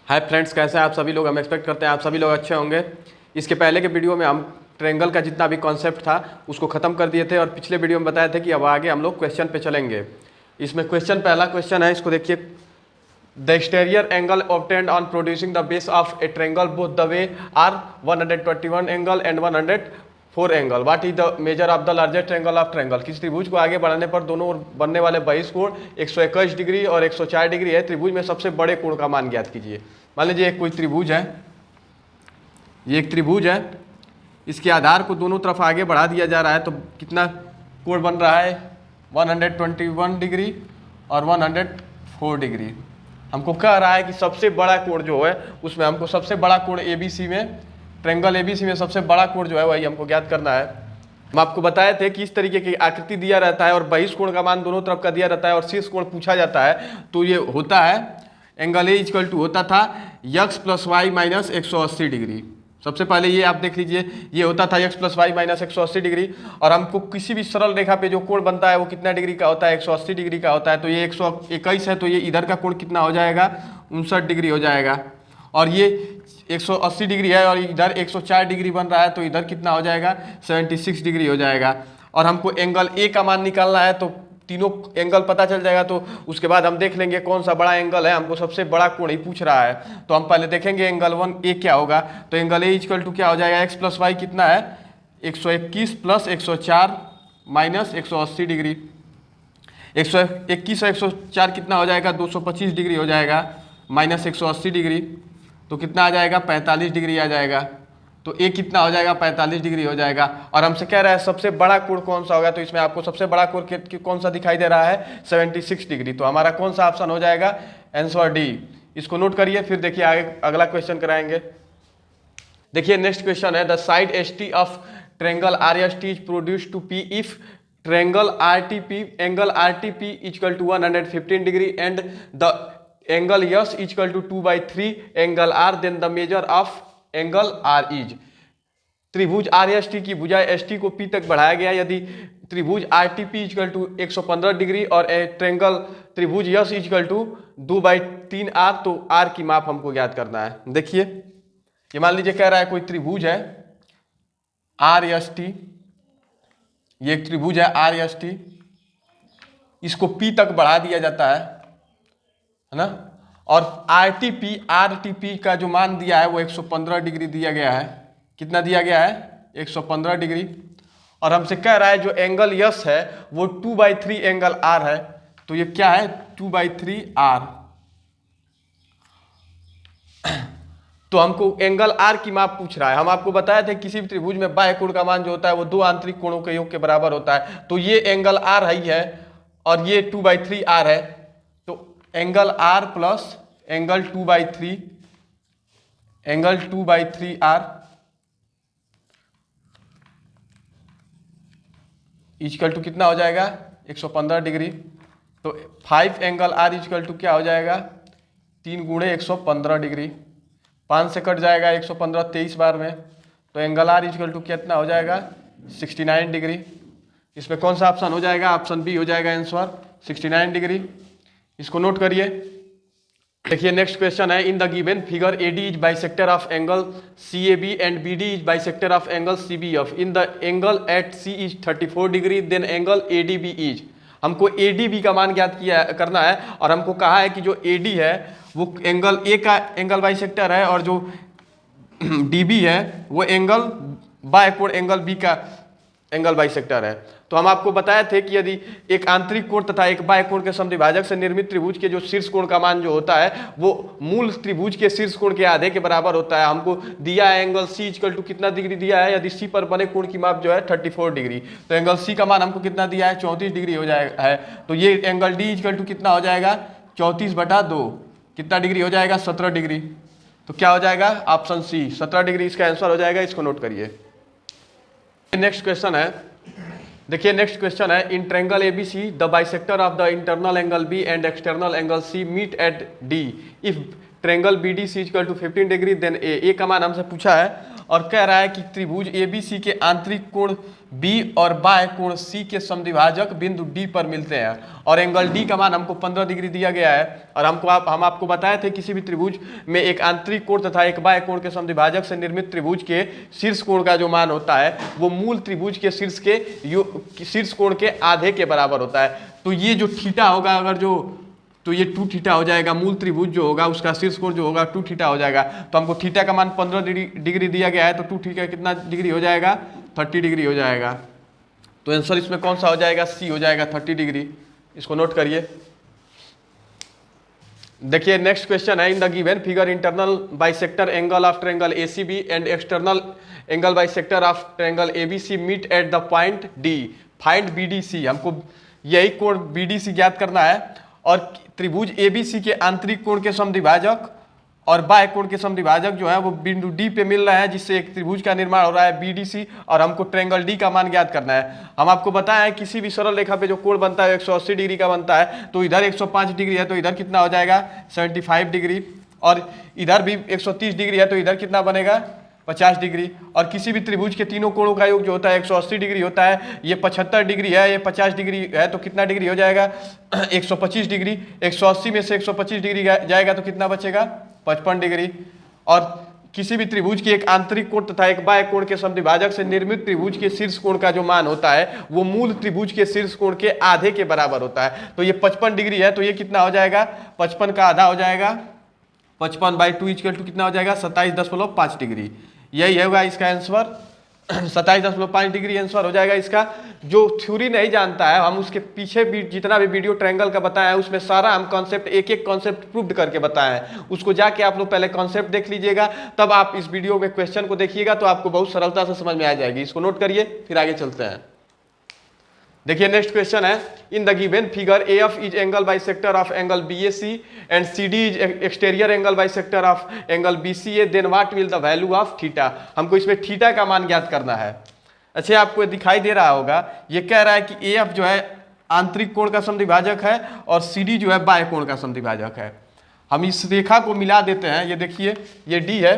Hi friends, कैसे हैं आप सभी लोग। हम एक्सपेक्ट करते हैं आप सभी लोग अच्छे होंगे। इसके पहले के वीडियो में हम ट्रायंगल का जितना भी कॉन्सेप्ट था उसको ख़त्म कर दिए थे और पिछले वीडियो में बताया था कि अब आगे हम लोग क्वेश्चन पे चलेंगे। इसमें पहला क्वेश्चन है, इसको देखिए। The exterior angle obtained on producing the base of a triangle both the way are 121 angle and 104 angle. What is the measure of the largest angle of triangle. किसी त्रिभुज को आगे बढ़ाने पर दोनों ओर बनने वाले बहिष कोण 121 डिग्री और 104 डिग्री है। त्रिभुज में सबसे बड़े कोण का मान ज्ञात कीजिए। मान लीजिए कोई त्रिभुज है, ये एक त्रिभुज है, इसके आधार को दोनों तरफ आगे बढ़ा दिया जा रहा है तो कितना कोण बन रहा है, 121 डिग्री और 104 डिग्री। हमको कह रहा है कि सबसे बड़ा कोण जो है उसमें हमको सबसे बड़ा कोण ABC में, ट्रायंगल ABC में सबसे बड़ा कोण जो है वही हमको ज्ञात करना है। हम आपको बताए थे कि इस तरीके की आकृति दिया रहता है और बहिष कोण का मान दोनों तरफ का दिया रहता है और शीर्ष कोण पूछा जाता है तो ये होता है एंगल ए इक्वल टू होता था x plus y minus 180 degree. सबसे पहले ये आप देख लीजिए, ये होता था x plus y minus 180 degree और हमको किसी भी सरल रेखा पे जो कोण बनता है वो कितना डिग्री का होता है, 180 डिग्री का होता है। तो ये 121 है तो ये इधर का कोण कितना हो जाएगा, 59 डिग्री हो जाएगा। और ये 180 डिग्री है और इधर 104 डिग्री बन रहा है तो इधर कितना हो जाएगा, 76 डिग्री हो जाएगा। और हमको एंगल ए का मान निकालना है तो तीनों एंगल पता चल जाएगा तो उसके बाद हम देख लेंगे कौन सा बड़ा एंगल है। हमको सबसे बड़ा कोण ही पूछ रहा है तो हम पहले देखेंगे एंगल 1A क्या होगा। तो एंगल ए इक्वल टू क्या हो जाएगा, x प्लस वाई कितना है, 121 प्लस 104 माइनस 180 डिग्री। 121 और 104 कितना हो जाएगा, 225 डिग्री हो जाएगा, माइनस 180 डिग्री तो कितना आ जाएगा, 45 डिग्री आ जाएगा। तो ए कितना हो जाएगा, 45 डिग्री हो जाएगा। और हमसे कह रहा है सबसे बड़ा कोण कौन सा होगा, तो इसमें आपको सबसे बड़ा कोण कौन सा दिखाई दे रहा है, 76 डिग्री। तो हमारा कौन सा ऑप्शन हो जाएगा, आंसर डी। इसको नोट करिए, फिर देखिए आगे अगला क्वेश्चन कराएंगे। देखिए नेक्स्ट क्वेश्चन है, the side S T of triangle R S T is produce to P if triangle R T P equal to 115 degree and the angle S equal to 2/3 angle R, then the measure of angle R is. त्रिभुज R S T की भुजा S T को P तक बढ़ाया गया यदि त्रिभुज R T P equal to 115 degree और ट्रायंगल त्रिभुज यस इक्वल टू 2/3 आर, तो आर की माप हमको ज्ञात करना है। देखिए ये मान लीजिए कह रहा है कोई त्रिभुज है आर एस टी, ये एक त्रिभुज है आर एस टी, इसको पी तक बढ़ा दिया जाता है ना। और आर टी पी का जो मान दिया है वो 115 डिग्री दिया गया है। कितना दिया गया है, 115 डिग्री। और हमसे कह रहा है जो एंगल यस है वो 2/3 एंगल आर है। तो ये क्या है, 2/3 आर। तो हमको एंगल आर की माप पूछ रहा है। हम आपको बताए थे किसी भी त्रिभुज में बाह्य कोण का मान जो होता है वो दो आंतरिक कोणों के योग के बराबर होता है। तो ये एंगल आर ही है और ये 2/3 आर है। तो angle R plus angle 2/3 R equal to कितना हो जाएगा, 115 डिग्री। तो 5 एंगल आर इक्वल टू क्या हो जाएगा, 3 गुणे 115 डिग्री। 5 से कट जाएगा 115 23 बार में, तो एंगल आर इक्वल टू कितना हो जाएगा, 69 डिग्री। इसमें कौन सा ऑप्शन हो जाएगा, ऑप्शन बी हो जाएगा आंसर, 69 डिग्री। इसको नोट करिए। देखिए नेक्स्ट क्वेश्चन है, in the given figure AD is bisector of angle CAB and BD is bisector of angle CBF। In the angle at C is 34 degree, then angle ADB is. हमको ADB का मान ज्ञात किया करना है और हमको कहा है कि जो AD है वो एंगल A का एंगल बाइसेक्टर है और जो DB है वो एंगल बाय कोण एंगल B का एंगल बाइसेक्टर है। तो हम आपको बताए थे कि यदि एक आंतरिक कोण तथा एक बाह्य कोण के समद्विभाजक से निर्मित त्रिभुज के जो शीर्ष कोण का मान जो होता है वो मूल त्रिभुज के शीर्ष कोण के आधे के बराबर होता है। हमको दिया है एंगल C इक्वल टू कितना डिग्री दिया है, यदि C पर बने कोण की माप जो है 34 डिग्री, तो एंगल C का मान हमको कितना दिया है, 34 डिग्री हो जाएगा है। तो ये एंगल D इक्वल टू कितना हो जाएगा, 34/2 कितना डिग्री हो जाएगा, 17 डिग्री। तो क्या हो जाएगा, ऑप्शन सी 17 डिग्री इसका आंसर हो जाएगा। इसको नोट करिए। नेक्स्ट क्वेश्चन है, देखिए नेक्स्ट क्वेश्चन है, in triangle ABC the bisector of the internal angle B and external angle C meet at D if triangle BDC equal to 15 degree then A का मान हमसे पूछा है और कह रहा है कि त्रिभुज ABC के आंतरिक कोण B और बाह्य कोण C के समद्विभाजक बिंदु D पर मिलते हैं और एंगल D का मान हमको 15 डिग्री दिया गया है। और हम आपको बताए थे किसी भी त्रिभुज में एक आंतरिक कोण तथा एक बाह्य कोण के समद्विभाजक से निर्मित त्रिभुज के शीर्ष कोण का जो मान होता है वो मूल त्रिभुज के शीर्ष कोण के आधे के बराबर होता है। तो ये जो थीटा होगा तो ये 2 थीटा हो जाएगा। मूल त्रिभुज जो होगा उसका शीर्ष कोण जो होगा 2 थीटा हो जाएगा। तो हमको थीटा का मान 15 डिग्री दिया गया है, तो 2 थीटा कितना डिग्री हो जाएगा? 30 डिग्री हो जाएगा। तो आंसर इसमें कौन सा हो जाएगा? सी हो जाएगा, 30 डिग्री। इसको नोट करिए। देखिए नेक्स्ट क्वेश्चन है, in the given figure internal bisector angle of triangle ACB and external angle bisector of triangle ABC meet at the point D, find BDC। हमको यही कोण BDC ज्ञात करना है और त्रिभुज ABC के आंतरिक कोण के समद्विभाजक और बाह्य कोण के समद्विभाजक जो है वो बिंदु D पे मिल रहा है, जिससे एक त्रिभुज का निर्माण हो रहा है BDC, और हमको ट्रायंगल D का मान ज्ञात करना है। हम आपको बताया किसी भी सरल रेखा पे जो कोण बनता है 180 डिग्री का बनता है, तो इधर 105 डिग्री है तो इधर कितना हो जाएगा? 75 डिग्री, और इधर भी 130 डिग्री है तो इधर कितना बनेगा? 50 डिग्री। और किसी भी त्रिभुज के तीनों कोणों का योग जो होता है 180 डिग्री होता है। ये 75 डिग्री है, ये 50 डिग्री है, तो कितना डिग्री हो जाएगा? 125 डिग्री। 180 में से 125 डिग्री जाएगा तो कितना बचेगा? 55 डिग्री। और किसी भी त्रिभुज की एक आंतरिक कोण तथा एक बाह्य कोण के समद्विभाजक से निर्मित त्रिभुज के शीर्ष कोण का जो मान होता है वो मूल त्रिभुज के शीर्ष कोण के आधे के बराबर होता है। तो ये 55 डिग्री है, तो ये कितना हो जाएगा? 55 का आधा हो जाएगा, 55/2 इक्वल टू कितना हो जाएगा? 27.5 डिग्री। यही होगा इसका आंसर, 27.5 डिग्री आंसर हो जाएगा इसका। जो थ्योरी नहीं जानता है, हम उसके पीछे भी जितना भी वीडियो ट्रायंगल का बताया है उसमें सारा हम कॉन्सेप्ट एक कॉन्सेप्ट प्रूव्ड करके बताए हैं। उसको जाके आप लोग पहले कॉन्सेप्ट देख लीजिएगा, तब आप इस वीडियो में क्वेश्चन को देखिएगा तो आपको बहुत सरलता से समझ में आ जाएगी। इसको नोट करिए, फिर आगे चलते हैं। देखिए नेक्स्ट क्वेश्चन है, in the given figure AF is angle bisector of angle BAC and CD is exterior angle bisector of angle BCA, then what will the value of theta. हमको इसमें थीटा का मान ज्ञात करना है। अच्छा, आपको दिखाई दे रहा होगा, ये कह रहा है कि AF जो है आंतरिक कोण का समद्विभाजक है और CD जो है बाह्य कोण का समद्विभाजक है। हम इस रेखा को मिला देते हैं, ये देखिए ये D है,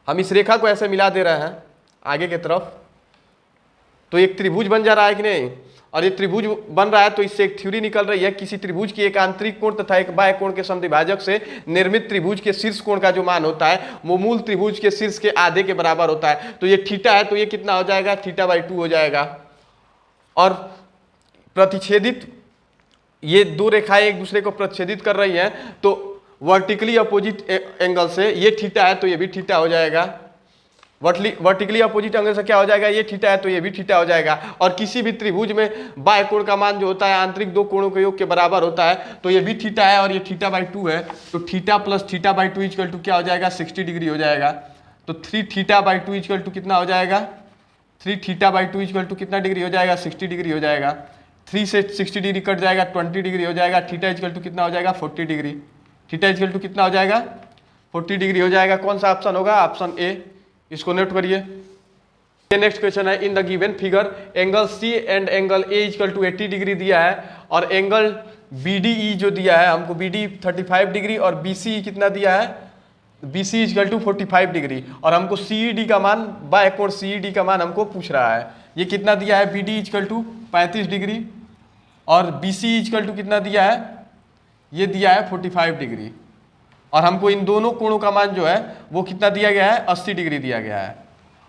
हम इस रेखा को ऐसे मिला दे रहे हैं आगे की तरफ, तो एक त्रिभुज बन जा रहा है कि नहीं? और ये त्रिभुज बन रहा है तो इससे एक थ्योरी निकल रही है, किसी त्रिभुज की एक आंतरिक कोण तथा एक बाह्य कोण के समद्विभाजक से निर्मित त्रिभुज के शीर्ष कोण का जो मान होता है वो मूल त्रिभुज के शीर्ष के आधे के बराबर होता है। तो ये थीटा है, तो ये कितना हो जाएगा? θ/2 हो जाएगा। और प्रतिच्छेदित ये दो रेखाएं एक दूसरे को प्रतिच्छेदित कर रही हैं, तो वर्टिकली अपोजिट एंगल से ये थीटा है तो ये भी थीटा हो जाएगा। वर्टिकली अपोजिट एंगल से क्या हो जाएगा? ये थीटा है तो ये भी थीटा हो जाएगा। और किसी भी त्रिभुज में बाह्य कोण का मान जो होता है आंतरिक दो कोणों के योग के बराबर होता है, तो ये भी थीटा है और ये θ/2 है। तो थीटा प्लस θ/2 इक्वल टू क्या हो जाएगा? 60 डिग्री हो जाएगा। तो 3θ/2 इक्वल टू कितना हो जाएगा? 3θ/2 इक्वल टू कितना डिग्री हो जाएगा? 60 डिग्री हो जाएगा। 3 से 60 डिग्री कट जाएगा, 20 डिग्री हो जाएगा। थीटा इक्वल टू कितना हो जाएगा? 40 डिग्री। थीटा इक्वल टू कितना हो जाएगा? 40 डिग्री हो जाएगा। कौन सा ऑप्शन होगा? Option A. इसको नोट करिए। नेक्स्ट क्वेश्चन है, in the given figure angle C and angle A equal to 80 degree दिया है और एंगल BDE जो दिया है हमको, BD 35 डिग्री और BCE कितना दिया है? BC equal to 45 degree. और हमको CED का मान, बाह्य कोण CED का मान हमको पूछ रहा है। ये कितना दिया है? BD इक्वल टू 35 डिग्री और BCE इक्वल टू कितना दिया है? ये दिया है 45 डिग्री। और हमको इन दोनों कोणों का मान जो है वो कितना दिया गया है? 80 डिग्री दिया गया है।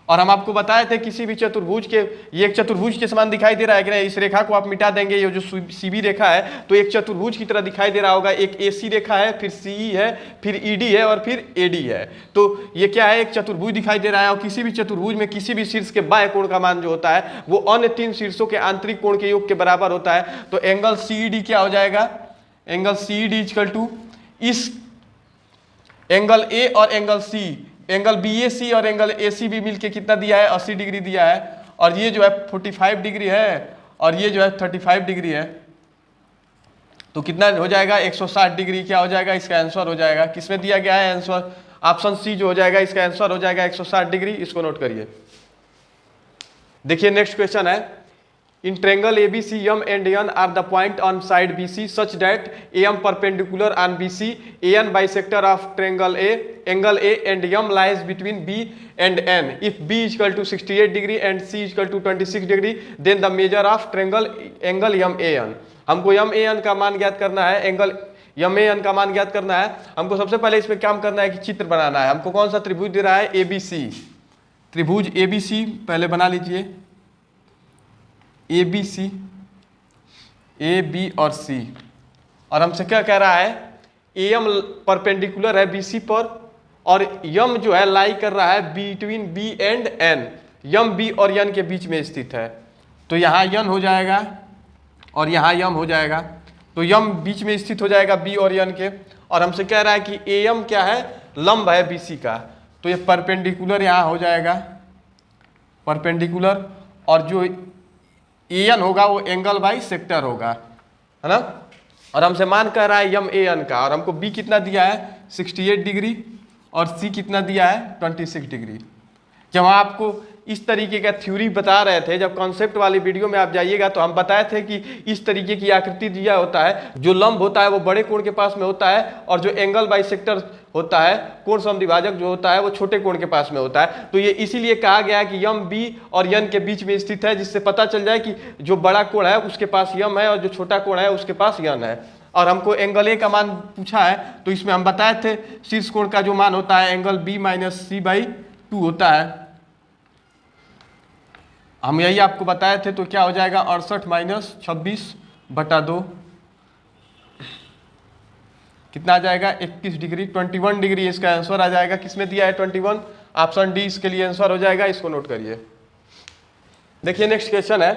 और हम आपको बताए थे किसी भी चतुर्भुज के, ये एक चतुर्भुज के समान दिखाई दे रहा है कि नहीं? इस रेखा को आप मिटा देंगे, ये जो CB रेखा है तो एक चतुर्भुज की तरह दिखाई दे रहा होगा। एक AC रेखा है, फिर CE है, फिर ED है और फिर AD है। तो ये क्या है? एक चतुर्भुज दिखाई दे रहा है और किसी भी चतुर्भुज में किसी भी शीर्ष के बाह्य कोण का मान जो होता है वो अन्य 3 शीर्षों के आंतरिक कोण के योग के बराबर होता है। तो एंगल CED क्या हो जाएगा? एंगल CED इक्वल टू इस एंगल A और एंगल C, एंगल BAC और एंगल ACB मिलके कितना दिया है? 80 डिग्री दिया है। और ये जो है 45 डिग्री है और ये जो है 35 डिग्री है। तो कितना हो जाएगा? 160 डिग्री क्या हो जाएगा? इसका आंसर हो जाएगा। किसमें दिया गया है आंसर? ऑप्शन C जो हो जाएगा इसका आंसर हो जाएगा 160 डिग्री। इसको नोट करिए। देखिए नेक्स्ट क्वेश्चन है, in triangle ABC M and N are the point on side BC such that AM perpendicular on BC, AN bisector of triangle A, angle A and M lies between B and N. If B is equal to 68 degree and C is equal to 26 degree, then the measure of triangle angle MAN. हमको MAN का मान ज्ञात करना है, angle MAN का मान ज्ञात करना है। हमको सबसे पहले इसमें काम करना है कि चित्र बनाना है। हमको कौन सा त्रिभुज दे रहा है? ABC, त्रिभुज ABC पहले बना लीजिए। ABC, A, B और C, और हमसे क्या कह रहा है? AM परपेंडिकुलर है BC पर और M जो है लाई कर रहा है between B and N, M B और N के बीच में स्थित है। तो यहाँ N हो जाएगा और यहाँ M हो जाएगा, तो M बीच में स्थित हो जाएगा B और N के। और हमसे कह रहा है कि AM क्या है? लंब है BC का, तो ये परपेंडिकुलर यहाँ हो जाएगा, परपेंडिकुलर, और जो AN होगा वो एंगल बाई सेक्टर होगा, है ना। और हमसे मान कह रहा है MAN का, और हमको B कितना दिया है? 68 डिग्री, और C कितना दिया है? 26 डिग्री। जब आपको इस तरीके का थ्योरी बता रहे थे, जब कॉन्सेप्ट वाली वीडियो में आप जाइएगा तो हम बताए थे कि इस तरीके की आकृति दिया होता है, जो लंब होता है वो बड़े कोण के पास में होता है, और जो एंगल बाइसेक्टर होता है, कोण समद्विभाजक जो होता है, वो छोटे कोण के पास में होता है। तो ये इसीलिए कहा गया है कि M B और N के बीच में स्थित है, जिससे पता चल जाए कि जो बड़ा कोण है उसके पास M है और जो छोटा कोण है उसके पास N है। और हमको एंगल A का मान पूछा है, तो इसमें हम बताए थे शीर्ष कोण का जो मान होता है एंगल B माइनस C/2 होता है। हम यही आपको बताए थे, तो क्या हो जाएगा? 68 माइनस 26/2 कितना आ जाएगा? 21 डिग्री, 21 डिग्री इसका आंसर आ जाएगा। किसमें दिया है? 21, ऑप्शन डी इसके लिए आंसर हो जाएगा। इसको नोट करिए। देखिए नेक्स्ट क्वेश्चन है,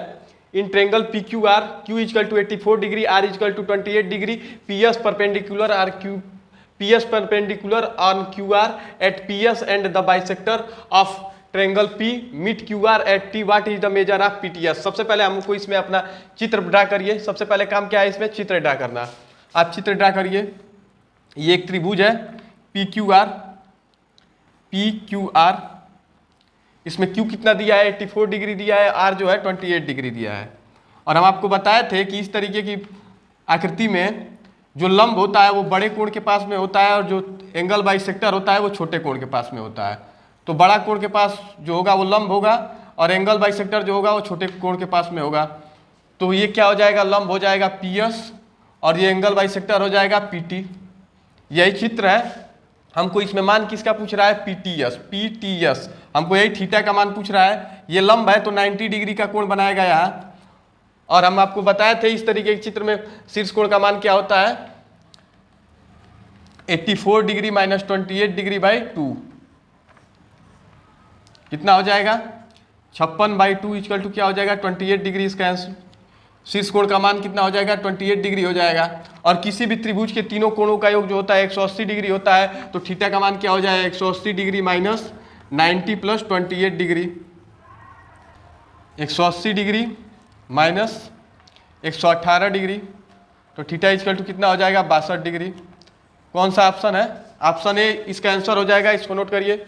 in triangle PQR, Q equal to 84 degree, R equal to 28 degree, PS perpendicular R Q, PS perpendicular on QR at PS and the bisector of triangle P meet QR at T, what is the measure of PTS। सबसे पहले हमको इसमें अपना चित्र draw करिए। सबसे पहले काम क्या है? इसमें चित्र ड्रा करना। आप चित्र ड्रा करिए। ये एक त्रिभुज है PQR, इसमें Q कितना दिया है? 84 डिग्री दिया है, R जो है 28 डिग्री दिया है। और हम आपको बताए थे कि इस तरीके की आकृति में जो लंब होता है वो बड़े कोण के पास में होता है, और जो एंगल बाइसेक्टर होता है वो छोटे कोण के पास में होता है। तो बड़ा कोण के पास जो होगा वो लंब होगा, और एंगल बाइसेक्टर जो होगा वो छोटे कोण के पास में होगा। तो ये क्या हो जाएगा? लंब हो जाएगा PS, और ये एंगल बाइसेक्टर हो जाएगा PT। यही चित्र है। हमको इसमें मान किसका पूछ रहा है? PTS। हमको यही थीटा का मान पूछ रहा है। ये लंब है तो 90 डिग्री का कोण बनाएगा यहाँ। और हम आपको बताए थे इस तरीके के चित्र में शीर्ष कोण का मान क्या होता है? 84 डिग्री माइनस 28 डिग्री बाई 2 कितना हो जाएगा? 56/2 इक्वल टू क्या हो जाएगा? 28 डिग्री। इसका आंसर शीर्ष कोण का मान कितना हो जाएगा? 28 डिग्री हो जाएगा। और किसी भी त्रिभुज के तीनों कोणों का योग जो होता है 180 डिग्री होता है, तो थीटा का मान क्या हो जाएगा? 180 degree minus 90 plus 28 degree, 180 degree minus 118 degree, तो थीटा इक्वल टू कितना हो जाएगा? 62 डिग्री। कौन सा ऑप्शन है? ऑप्शन ए इसका आंसर हो जाएगा। इसको नोट करिए।